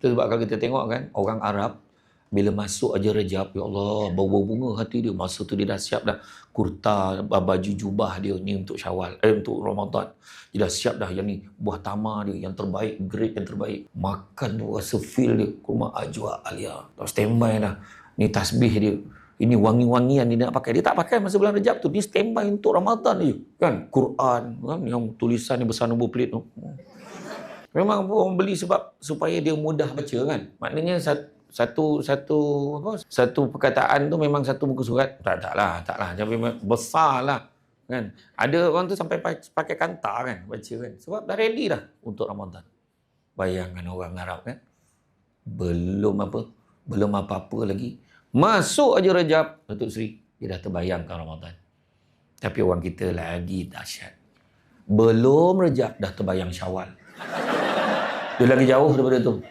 Itu sebab kalau kita tengok kan, orang Arab, bila masuk aja Rejab, ya Allah, bau-bau bunga hati dia. Masa tu dia dah siap dah. Kurta, baju jubah dia ni untuk Syawal, untuk Ramadan. Dia dah siap dah yang ni. Buah tamar dia, yang terbaik, grade yang terbaik. Makan tu rasa feel dia. Kurma ajwa alia. Tak standby dah. Ni tasbih dia. Ini wangi-wangian dia nak pakai. Dia tak pakai masa bulan Rejab tu. Dia standby untuk Ramadan je. Kan? Quran. Kan? Yang tulisan ni besar nombor plate tu. Memang orang beli sebab supaya dia mudah baca kan. Maknanya satu perkataan tu memang satu muka surat. Taklah. Tapi besar lah. Kan? Ada orang tu sampai pakai kantar kan baca kan. Sebab dah ready dah untuk Ramadan. Bayangkan orang Arab kan. Belum apa-apa lagi. Masuk aja Rejab, Datuk Seri, dia dah terbayangkan Ramadan. Tapi orang kita lagi dahsyat. Belum Rejab dah terbayang Syawal. Dia lagi jauh daripada tu.